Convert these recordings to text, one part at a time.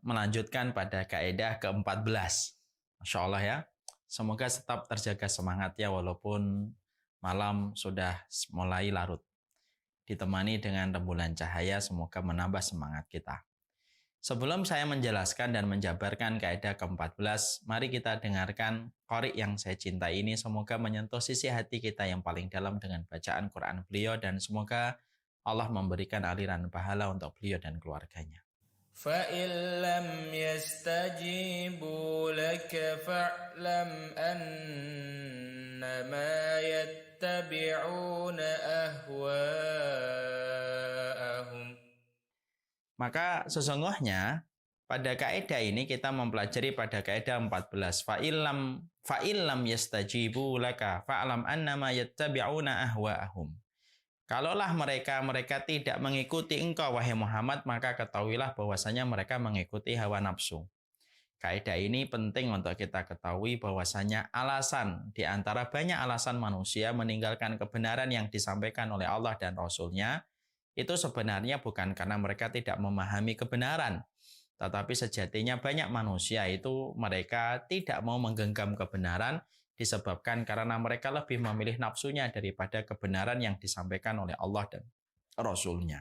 melanjutkan pada kaidah ke-14. Masya Allah ya. Semoga tetap terjaga semangatnya walaupun malam sudah mulai larut. Ditemani dengan rembulan cahaya, semoga menambah semangat kita. Sebelum saya menjelaskan dan menjabarkan kaidah ke-14, mari kita dengarkan qori yang saya cintai ini. Semoga menyentuh sisi hati kita yang paling dalam dengan bacaan Quran beliau, dan semoga Allah memberikan aliran pahala untuk beliau dan keluarganya. فَإِن لَّمْ يَسْتَجِيبُوا لَكَ فَاعْلَمْ أَنَّمَا يَتَّبِعُونَ أَهْوَاءَهُمْ. Maka sesungguhnya pada kaidah ini kita mempelajari pada kaidah 14. Fa'illam yastajibu laka fa'lam annama yattabi'una ahwa'ahum. Kalaulah mereka tidak mengikuti engkau wahai Muhammad, maka ketahuilah bahwasanya mereka mengikuti hawa nafsu. Kaidah ini penting untuk kita ketahui bahwasanya alasan di antara banyak alasan manusia meninggalkan kebenaran yang disampaikan oleh Allah dan Rasul-Nya itu sebenarnya bukan karena mereka tidak memahami kebenaran, tetapi sejatinya banyak manusia itu mereka tidak mau menggenggam kebenaran disebabkan karena mereka lebih memilih nafsunya daripada kebenaran yang disampaikan oleh Allah dan Rasul-Nya.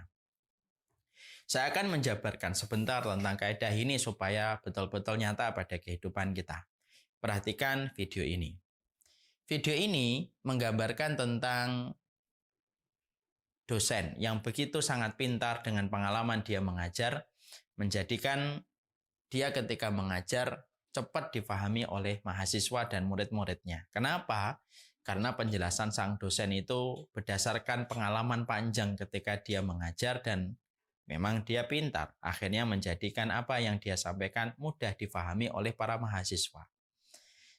Saya akan menjabarkan sebentar tentang kaidah ini supaya betul-betul nyata pada kehidupan kita. Perhatikan video ini. Video ini menggambarkan tentang dosen yang begitu sangat pintar dengan pengalaman dia mengajar, menjadikan dia ketika mengajar cepat difahami oleh mahasiswa dan murid-muridnya. Kenapa? Karena penjelasan sang dosen itu berdasarkan pengalaman panjang ketika dia mengajar dan memang dia pintar. Akhirnya menjadikan apa yang dia sampaikan mudah difahami oleh para mahasiswa.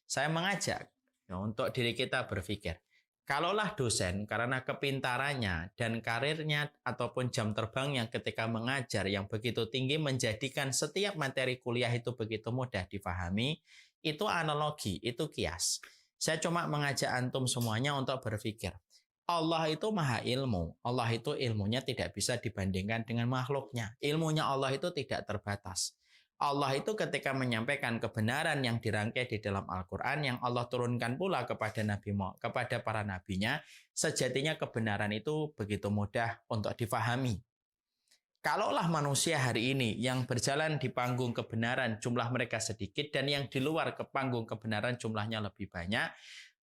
Saya mengajak untuk diri kita berpikir, kalaulah dosen karena kepintarannya dan karirnya ataupun jam terbangnya ketika mengajar yang begitu tinggi menjadikan setiap materi kuliah itu begitu mudah difahami, itu analogi, itu kias. Saya cuma mengajak antum semuanya untuk berpikir, Allah itu maha ilmu, Allah itu ilmunya tidak bisa dibandingkan dengan makhluknya. Ilmunya Allah itu tidak terbatas. Allah itu ketika menyampaikan kebenaran yang dirangkai di dalam Al-Quran yang Allah turunkan pula kepada para nabinya, sejatinya kebenaran itu begitu mudah untuk difahami. Kalaulah manusia hari ini yang berjalan di panggung kebenaran jumlah mereka sedikit dan yang di luar ke panggung kebenaran jumlahnya lebih banyak,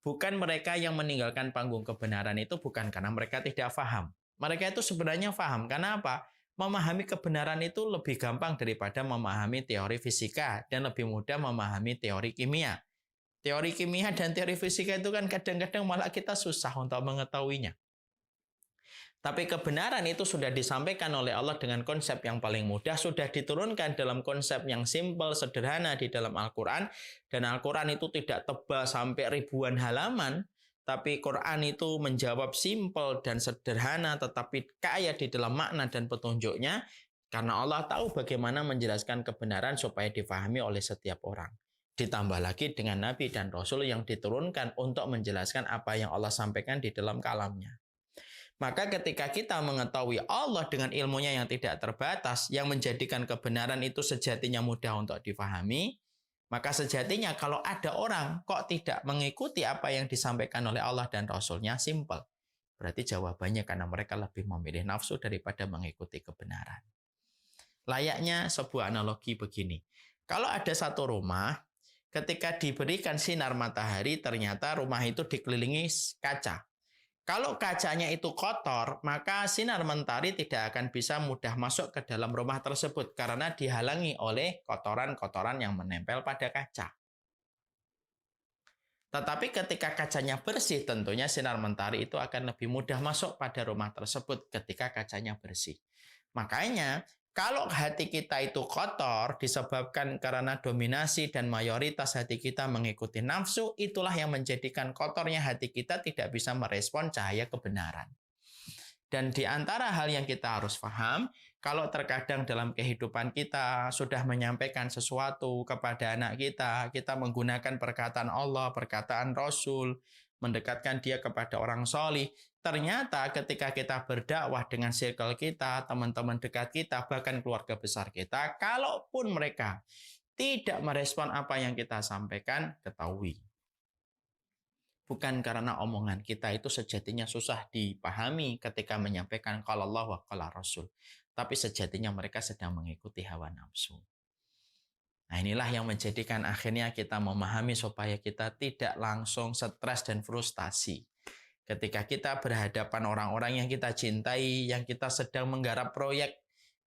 bukan mereka yang meninggalkan panggung kebenaran itu bukan karena mereka tidak paham. Mereka itu sebenarnya paham. Karena apa? Memahami kebenaran itu lebih gampang daripada memahami teori fisika dan lebih mudah memahami teori kimia. Teori kimia dan teori fisika itu kan kadang-kadang malah kita susah untuk mengetahuinya. Tapi kebenaran itu sudah disampaikan oleh Allah dengan konsep yang paling mudah, sudah diturunkan dalam konsep yang simpel, sederhana di dalam Al-Quran, dan Al-Quran itu tidak tebal sampai ribuan halaman, tapi Quran itu menjawab simpel dan sederhana, tetapi kaya di dalam makna dan petunjuknya, karena Allah tahu bagaimana menjelaskan kebenaran supaya difahami oleh setiap orang. Ditambah lagi dengan Nabi dan Rasul yang diturunkan untuk menjelaskan apa yang Allah sampaikan di dalam kalamnya. Maka ketika kita mengetahui Allah dengan ilmunya yang tidak terbatas, yang menjadikan kebenaran itu sejatinya mudah untuk difahami, maka sejatinya kalau ada orang kok tidak mengikuti apa yang disampaikan oleh Allah dan Rasul-Nya, simpel. Berarti jawabannya karena mereka lebih memilih nafsu daripada mengikuti kebenaran. Layaknya sebuah analogi begini. Kalau ada satu rumah, ketika diberikan sinar matahari, ternyata rumah itu dikelilingi kaca. Kalau kacanya itu kotor, maka sinar mentari tidak akan bisa mudah masuk ke dalam rumah tersebut karena dihalangi oleh kotoran-kotoran yang menempel pada kaca. Tetapi ketika kacanya bersih, tentunya sinar mentari itu akan lebih mudah masuk pada rumah tersebut ketika kacanya bersih. Makanya, kalau hati kita itu kotor disebabkan karena dominasi dan mayoritas hati kita mengikuti nafsu, itulah yang menjadikan kotornya hati kita tidak bisa merespon cahaya kebenaran. Dan di antara hal yang kita harus paham, kalau terkadang dalam kehidupan kita sudah menyampaikan sesuatu kepada anak kita, kita menggunakan perkataan Allah, perkataan Rasul, mendekatkan dia kepada orang solih. Ternyata ketika kita berdakwah dengan circle kita, teman-teman dekat kita, bahkan keluarga besar kita, kalaupun mereka tidak merespon apa yang kita sampaikan, ketahui. Bukan karena omongan kita itu sejatinya susah dipahami ketika menyampaikan qala Allah wa qala Rasul. Tapi sejatinya mereka sedang mengikuti hawa nafsu. Nah, inilah yang menjadikan akhirnya kita memahami supaya kita tidak langsung stres dan frustasi. Ketika kita berhadapan orang-orang yang kita cintai, yang kita sedang menggarap proyek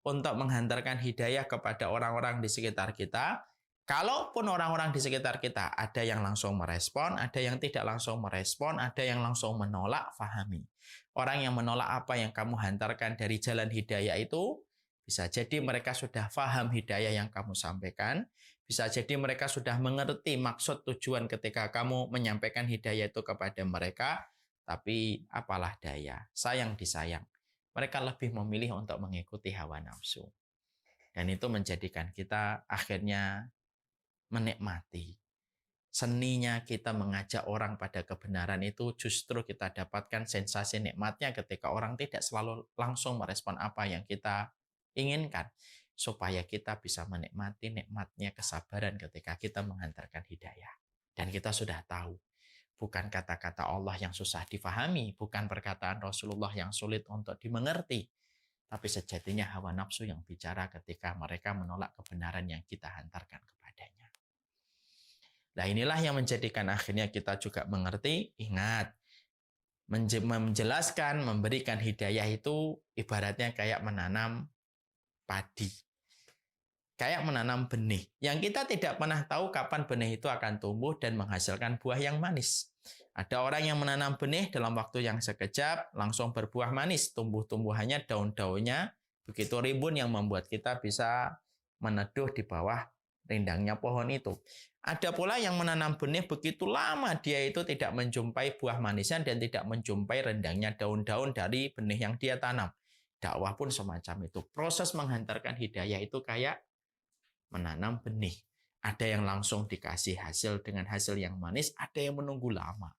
untuk menghantarkan hidayah kepada orang-orang di sekitar kita, kalaupun orang-orang di sekitar kita ada yang langsung merespon, ada yang tidak langsung merespon, ada yang langsung menolak, fahami. Orang yang menolak apa yang kamu hantarkan dari jalan hidayah itu, bisa jadi mereka sudah faham hidayah yang kamu sampaikan, bisa jadi mereka sudah mengerti maksud tujuan ketika kamu menyampaikan hidayah itu kepada mereka, tapi apalah daya, sayang disayang. Mereka lebih memilih untuk mengikuti hawa nafsu. Dan itu menjadikan kita akhirnya menikmati. Seninya kita mengajak orang pada kebenaran itu justru kita dapatkan sensasi nikmatnya ketika orang tidak selalu langsung merespon apa yang kita inginkan. Supaya kita bisa menikmati nikmatnya kesabaran ketika kita menghantarkan hidayah. Dan kita sudah tahu, bukan kata-kata Allah yang susah difahami, bukan perkataan Rasulullah yang sulit untuk dimengerti, tapi sejatinya hawa nafsu yang bicara ketika mereka menolak kebenaran yang kita hantarkan kepadanya. Nah, inilah yang menjadikan akhirnya kita juga mengerti, ingat, menjelaskan, memberikan hidayah itu ibaratnya kayak menanam padi. Kayak menanam benih, yang kita tidak pernah tahu kapan benih itu akan tumbuh dan menghasilkan buah yang manis. Ada orang yang menanam benih dalam waktu yang sekejap, langsung berbuah manis, tumbuh-tumbuhannya, daun-daunnya, begitu rimbun yang membuat kita bisa meneduh di bawah rindangnya pohon itu. Ada pula yang menanam benih begitu lama, dia itu tidak menjumpai buah manisnya dan tidak menjumpai rendangnya daun-daun dari benih yang dia tanam. Dakwah pun semacam itu. Proses menghantarkan hidayah itu kayak menanam benih. Ada yang langsung dikasih hasil dengan hasil yang manis, ada yang menunggu lama.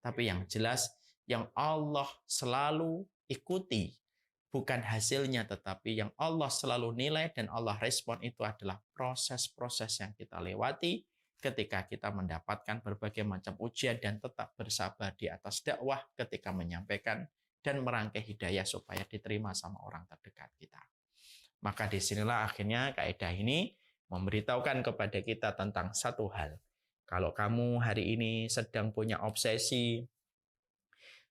Tapi yang jelas, yang Allah selalu ikuti, bukan hasilnya, tetapi yang Allah selalu nilai dan Allah respon itu adalah proses-proses yang kita lewati ketika kita mendapatkan berbagai macam ujian dan tetap bersabar di atas dakwah ketika menyampaikan dan merangkai hidayah supaya diterima sama orang terdekat kita. Maka disinilah akhirnya kaidah ini memberitahukan kepada kita tentang satu hal. Kalau kamu hari ini sedang punya obsesi,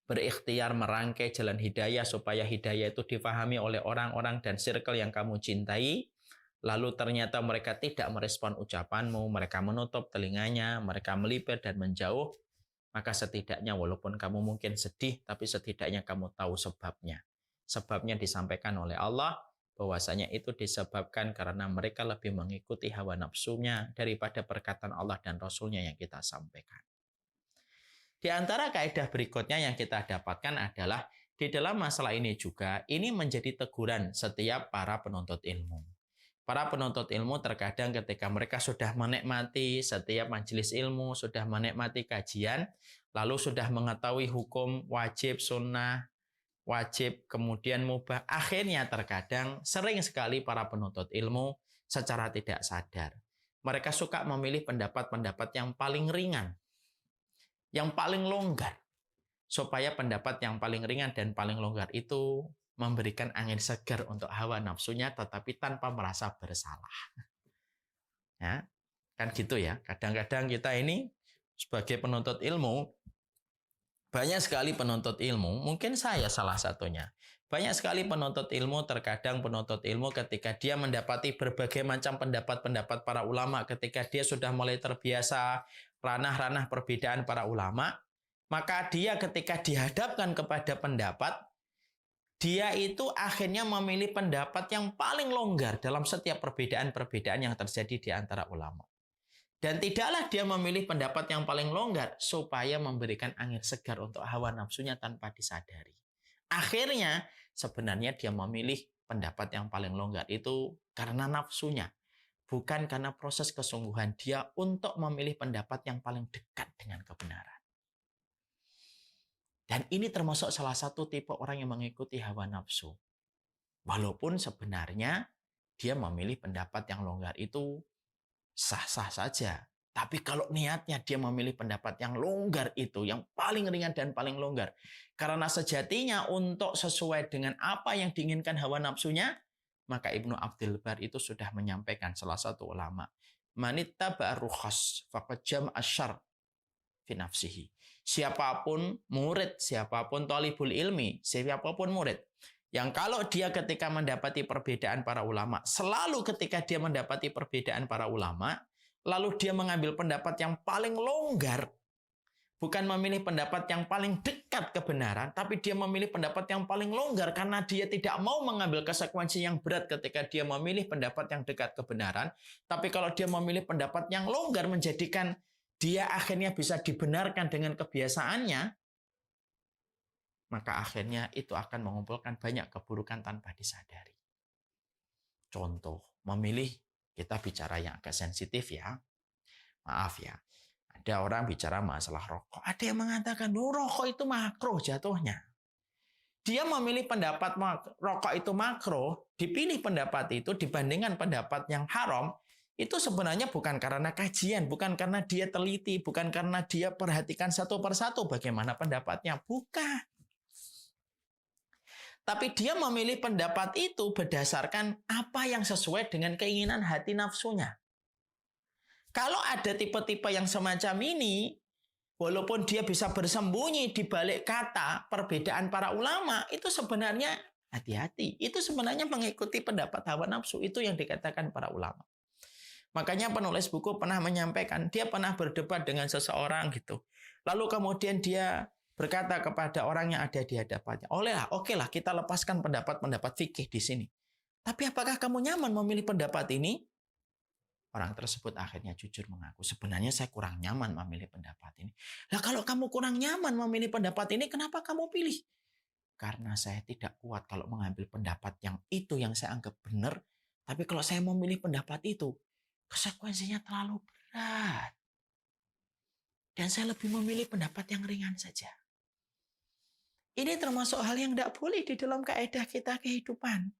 berikhtiar merangkai jalan hidayah supaya hidayah itu difahami oleh orang-orang dan circle yang kamu cintai, lalu ternyata mereka tidak merespon ucapanmu, mereka menutup telinganya, mereka melipir dan menjauh, maka setidaknya walaupun kamu mungkin sedih, tapi setidaknya kamu tahu sebabnya. Sebabnya disampaikan oleh Allah, bahwasanya itu disebabkan karena mereka lebih mengikuti hawa nafsunya daripada perkataan Allah dan Rasulnya yang kita sampaikan. Di antara kaidah berikutnya yang kita dapatkan adalah di dalam masalah ini juga, ini menjadi teguran setiap para penuntut ilmu. Para penuntut ilmu terkadang ketika mereka sudah menikmati setiap majelis ilmu, sudah menikmati kajian, lalu sudah mengetahui hukum wajib, sunnah, wajib, kemudian mubah. Akhirnya terkadang sering sekali para penuntut ilmu secara tidak sadar. Mereka suka memilih pendapat-pendapat yang paling ringan, yang paling longgar. Supaya pendapat yang paling ringan dan paling longgar itu memberikan angin segar untuk hawa nafsunya tetapi tanpa merasa bersalah. Ya, kan gitu ya. Kadang-kadang kita ini sebagai penuntut ilmu, banyak sekali penuntut ilmu, mungkin saya salah satunya. Banyak sekali penuntut ilmu, terkadang penuntut ilmu ketika dia mendapati berbagai macam pendapat-pendapat para ulama, ketika dia sudah mulai terbiasa ranah-ranah perbedaan para ulama, maka dia ketika dihadapkan kepada pendapat, dia itu akhirnya memilih pendapat yang paling longgar dalam setiap perbedaan-perbedaan yang terjadi di antara ulama. Dan tidaklah dia memilih pendapat yang paling longgar supaya memberikan angin segar untuk hawa nafsunya tanpa disadari. Akhirnya sebenarnya dia memilih pendapat yang paling longgar itu karena nafsunya. Bukan karena proses kesungguhan dia untuk memilih pendapat yang paling dekat dengan kebenaran. Dan ini termasuk salah satu tipe orang yang mengikuti hawa nafsu. Walaupun sebenarnya dia memilih pendapat yang longgar itu sah-sah saja. Tapi kalau niatnya dia memilih pendapat yang longgar itu, yang paling ringan dan paling longgar. Karena sejatinya untuk sesuai dengan apa yang diinginkan hawa nafsunya, maka Ibnu Abdul Bar itu sudah menyampaikan, salah satu ulama, manittaba rukhas faqad jam'a syarr fi nafsihi. Siapapun murid, siapapun thalibul ilmi, siapapun murid, yang kalau dia ketika mendapati perbedaan para ulama, selalu ketika dia mendapati perbedaan para ulama, lalu dia mengambil pendapat yang paling longgar, bukan memilih pendapat yang paling dekat kebenaran, tapi dia memilih pendapat yang paling longgar karena dia tidak mau mengambil konsekuensi yang berat ketika dia memilih pendapat yang dekat kebenaran. Tapi kalau dia memilih pendapat yang longgar menjadikan dia akhirnya bisa dibenarkan dengan kebiasaannya, maka akhirnya itu akan mengumpulkan banyak keburukan tanpa disadari. Contoh, memilih, kita bicara yang agak sensitif ya. Maaf ya, ada orang bicara masalah rokok. Ada yang mengatakan, rokok itu makruh jatuhnya. Dia memilih pendapat rokok itu makruh, dipilih pendapat itu dibandingkan pendapat yang haram, itu sebenarnya bukan karena kajian, bukan karena dia teliti, bukan karena dia perhatikan satu persatu bagaimana pendapatnya. Bukan. Tapi dia memilih pendapat itu berdasarkan apa yang sesuai dengan keinginan hati nafsunya. Kalau ada tipe-tipe yang semacam ini, walaupun dia bisa bersembunyi di balik kata perbedaan para ulama, itu sebenarnya hati-hati. Itu sebenarnya mengikuti pendapat hawa nafsu. Itu yang dikatakan para ulama. Makanya penulis buku pernah menyampaikan, dia pernah berdebat dengan seseorang gitu. Lalu kemudian dia berkata kepada orang yang ada di hadapannya, oke lah kita lepaskan pendapat-pendapat fikih di sini. Tapi apakah kamu nyaman memilih pendapat ini? Orang tersebut akhirnya jujur mengaku, sebenarnya saya kurang nyaman memilih pendapat ini. Lah kalau kamu kurang nyaman memilih pendapat ini, kenapa kamu pilih? Karena saya tidak kuat kalau mengambil pendapat yang itu yang saya anggap benar. Tapi kalau saya memilih pendapat itu, konsekuensinya terlalu berat. Dan saya lebih memilih pendapat yang ringan saja. Ini termasuk hal yang tidak boleh di dalam kaidah kita kehidupan.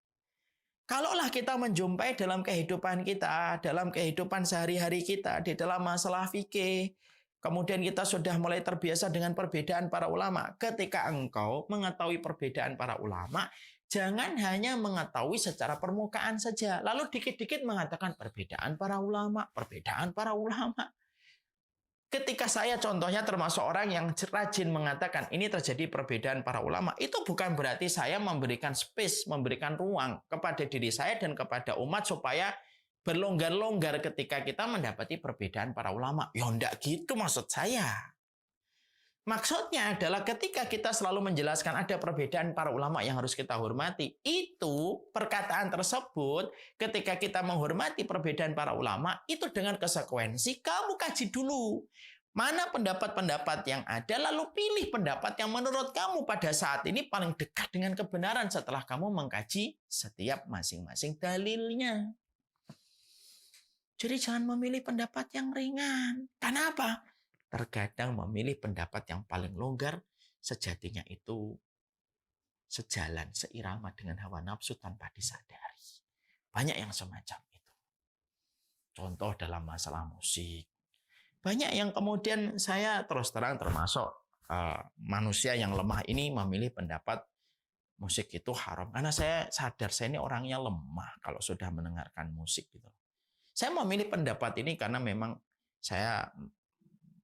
Kalaulah kita menjumpai dalam kehidupan kita, dalam kehidupan sehari-hari kita, di dalam masalah fikih, kemudian kita sudah mulai terbiasa dengan perbedaan para ulama. Ketika engkau mengetahui perbedaan para ulama, jangan hanya mengetahui secara permukaan saja. Lalu dikit-dikit mengatakan perbedaan para ulama, perbedaan para ulama. Ketika saya contohnya termasuk orang yang rajin mengatakan ini terjadi perbedaan para ulama, itu bukan berarti saya memberikan space, memberikan ruang kepada diri saya dan kepada umat supaya berlonggar-longgar ketika kita mendapati perbedaan para ulama. Ya enggak gitu maksud saya. Maksudnya adalah ketika kita selalu menjelaskan ada perbedaan para ulama yang harus kita hormati, itu perkataan tersebut ketika kita menghormati perbedaan para ulama, itu dengan konsekuensi kamu kaji dulu. Mana pendapat-pendapat yang ada, lalu pilih pendapat yang menurut kamu pada saat ini paling dekat dengan kebenaran setelah kamu mengkaji setiap masing-masing dalilnya. Jadi jangan memilih pendapat yang ringan. Kenapa? Terkadang memilih pendapat yang paling longgar, sejatinya itu sejalan, seirama dengan hawa nafsu tanpa disadari. Banyak yang semacam itu. Contoh dalam masalah musik. Banyak yang kemudian saya terus terang termasuk manusia yang lemah ini memilih pendapat musik itu haram. Karena saya sadar saya ini orangnya lemah kalau sudah mendengarkan musik gitu. Saya memilih pendapat ini karena memang saya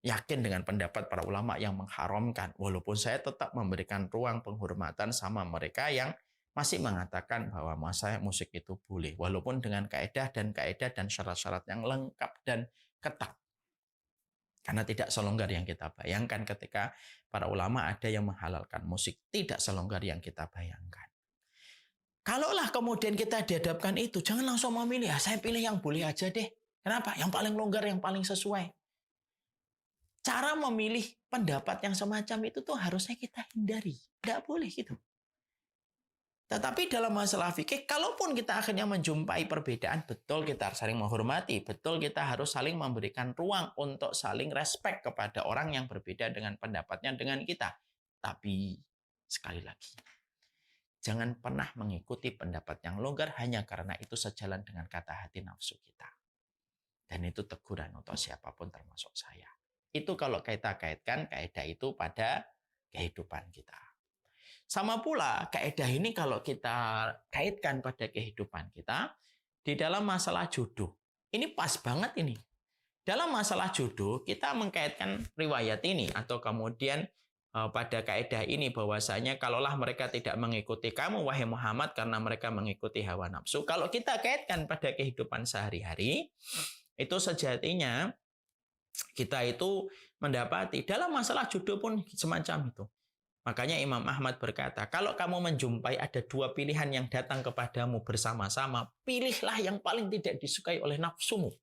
yakin dengan pendapat para ulama yang mengharamkan, walaupun saya tetap memberikan ruang penghormatan sama mereka yang masih mengatakan bahwa masa musik itu boleh, walaupun dengan kaedah dan syarat-syarat yang lengkap dan ketat. Karena tidak selonggar yang kita bayangkan ketika para ulama ada yang menghalalkan musik, tidak selonggar yang kita bayangkan. Kalaulah kemudian kita dihadapkan itu, jangan langsung memilih, saya pilih yang boleh aja deh. Kenapa? Yang paling longgar, yang paling sesuai. Cara memilih pendapat yang semacam itu tuh harusnya kita hindari. Tidak boleh gitu. Tetapi dalam masalah fikih, kalaupun kita akhirnya menjumpai perbedaan, betul kita saling menghormati, betul kita harus saling memberikan ruang untuk saling respect kepada orang yang berbeda dengan pendapatnya dengan kita. Tapi sekali lagi, jangan pernah mengikuti pendapat yang longgar hanya karena itu sejalan dengan kata hati nafsu kita. Dan itu teguran untuk siapapun termasuk saya. Itu kalau kita kaitkan kaidah itu pada kehidupan kita. Sama pula kaidah ini kalau kita kaitkan pada kehidupan kita di dalam masalah jodoh. Ini pas banget ini. Dalam masalah jodoh kita mengkaitkan riwayat ini atau kemudian pada kaidah ini bahwasanya kalaulah mereka tidak mengikuti kamu wahai Muhammad karena mereka mengikuti hawa nafsu. Kalau kita kaitkan pada kehidupan sehari-hari, itu sejatinya kita itu mendapati dalam masalah jodoh pun semacam itu. Makanya Imam Ahmad berkata, kalau kamu menjumpai ada dua pilihan yang datang kepadamu bersama-sama, pilihlah yang paling tidak disukai oleh nafsumu.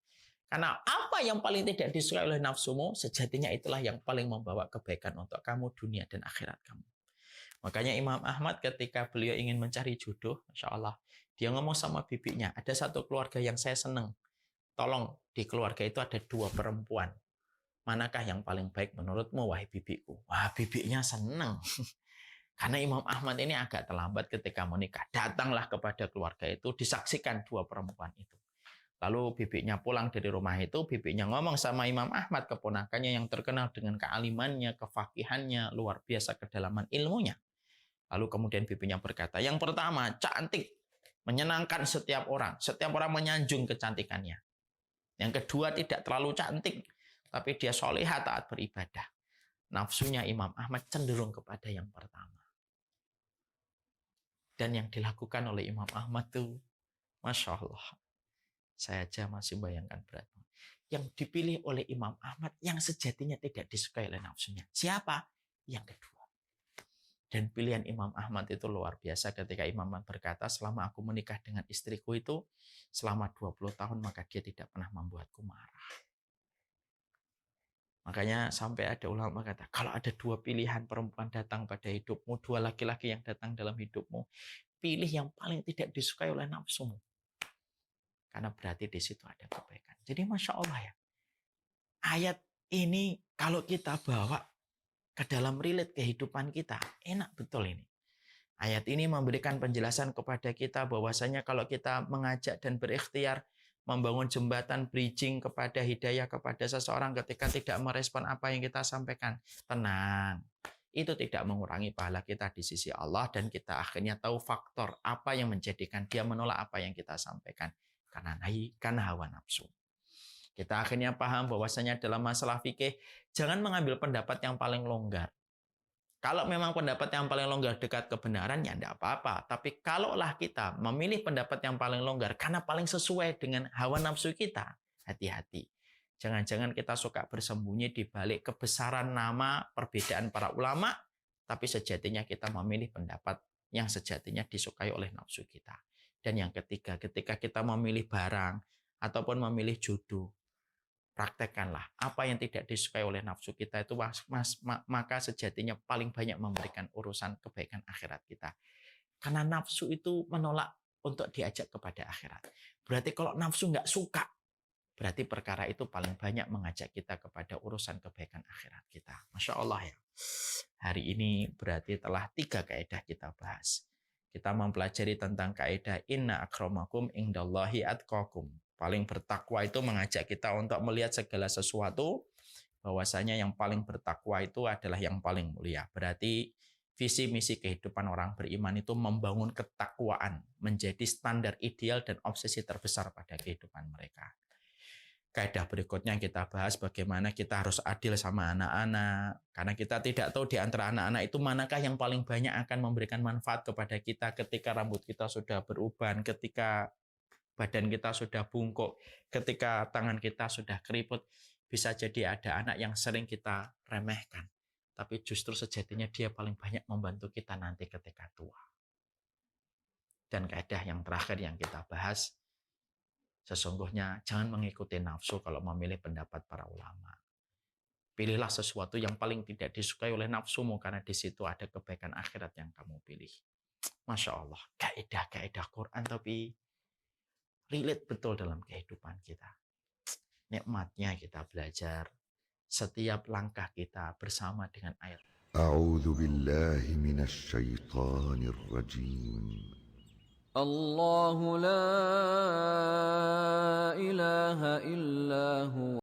Karena apa yang paling tidak disukai oleh nafsumu, sejatinya itulah yang paling membawa kebaikan untuk kamu, dunia dan akhirat kamu. Makanya Imam Ahmad ketika beliau ingin mencari jodoh, Masya Allah, dia ngomong sama bibinya, ada satu keluarga yang saya senang. Tolong, di keluarga itu ada dua perempuan. Manakah yang paling baik menurutmu, wahai bibiku? Wah, bibinya senang. Karena Imam Ahmad ini agak terlambat ketika menikah. Datanglah kepada keluarga itu, disaksikan dua perempuan itu. Lalu bibinya pulang dari rumah itu, bibinya ngomong sama Imam Ahmad, keponakannya yang terkenal dengan kealimannya, kefakihannya, luar biasa kedalaman ilmunya. Lalu kemudian bibinya berkata, yang pertama, cantik, menyenangkan setiap orang menyanjung kecantikannya. Yang kedua, tidak terlalu cantik, tapi dia solehah taat beribadah. Nafsunya Imam Ahmad cenderung kepada yang pertama. Dan yang dilakukan oleh Imam Ahmad itu, Masya Allah, saya aja masih bayangkan berat. Yang dipilih oleh Imam Ahmad yang sejatinya tidak disukai oleh nafsunya. Siapa? Yang kedua. Dan pilihan Imam Ahmad itu luar biasa ketika Imam Ahmad berkata, selama aku menikah dengan istriku itu, selama 20 tahun maka dia tidak pernah membuatku marah. Makanya sampai ada ulama kata, kalau ada dua pilihan perempuan datang pada hidupmu, dua laki-laki yang datang dalam hidupmu, pilih yang paling tidak disukai oleh nafsumu. Karena berarti di situ ada kebaikan. Jadi Masya Allah ya, ayat ini kalau kita bawa ke dalam relate kehidupan kita, enak betul ini. Ayat ini memberikan penjelasan kepada kita bahwasanya kalau kita mengajak dan berikhtiar membangun jembatan bridging kepada hidayah kepada seseorang ketika tidak merespon apa yang kita sampaikan, tenang. Itu tidak mengurangi pahala kita di sisi Allah dan kita akhirnya tahu faktor apa yang menjadikan dia menolak apa yang kita sampaikan. Karena hawa nafsu. Kita akhirnya paham bahwasanya dalam masalah fikih jangan mengambil pendapat yang paling longgar. Kalau memang pendapat yang paling longgar dekat kebenaran, ya tidak apa-apa. Tapi kalaulah kita memilih pendapat yang paling longgar karena paling sesuai dengan hawa nafsu kita, hati-hati. Jangan-jangan kita suka bersembunyi di balik kebesaran nama perbedaan para ulama, tapi sejatinya kita memilih pendapat yang sejatinya disukai oleh nafsu kita. Dan yang ketiga, ketika kita memilih barang ataupun memilih jodoh, praktekkanlah apa yang tidak disukai oleh nafsu kita itu maka sejatinya paling banyak memberikan urusan kebaikan akhirat kita. Karena nafsu itu menolak untuk diajak kepada akhirat. Berarti kalau nafsu nggak suka, berarti perkara itu paling banyak mengajak kita kepada urusan kebaikan akhirat kita. Masya Allah ya. Hari ini berarti telah 3 kaidah kita bahas. Kita mempelajari tentang kaidah inna akramakum indallahi atqakum. Paling bertakwa itu mengajak kita untuk melihat segala sesuatu bahwasanya yang paling bertakwa itu adalah yang paling mulia. Berarti visi misi kehidupan orang beriman itu membangun ketakwaan menjadi standar ideal dan obsesi terbesar pada kehidupan mereka. Kaidah berikutnya kita bahas bagaimana kita harus adil sama anak-anak. Karena kita tidak tahu di antara anak-anak itu manakah yang paling banyak akan memberikan manfaat kepada kita ketika rambut kita sudah beruban, ketika badan kita sudah bungkuk, ketika tangan kita sudah keriput. Bisa jadi ada anak yang sering kita remehkan, tapi justru sejatinya dia paling banyak membantu kita nanti ketika tua. Dan kaidah yang terakhir yang kita bahas, sesungguhnya jangan mengikuti nafsu kalau memilih pendapat para ulama. Pilihlah sesuatu yang paling tidak disukai oleh nafsumu, karena di situ ada kebaikan akhirat yang kamu pilih. Masya Allah, kaidah-kaidah Quran tapi relate betul dalam kehidupan kita. Nikmatnya kita belajar setiap langkah kita bersama dengan ayat. أعوذ بالله من الشيطان الرجيم. الله لا إله إلا هو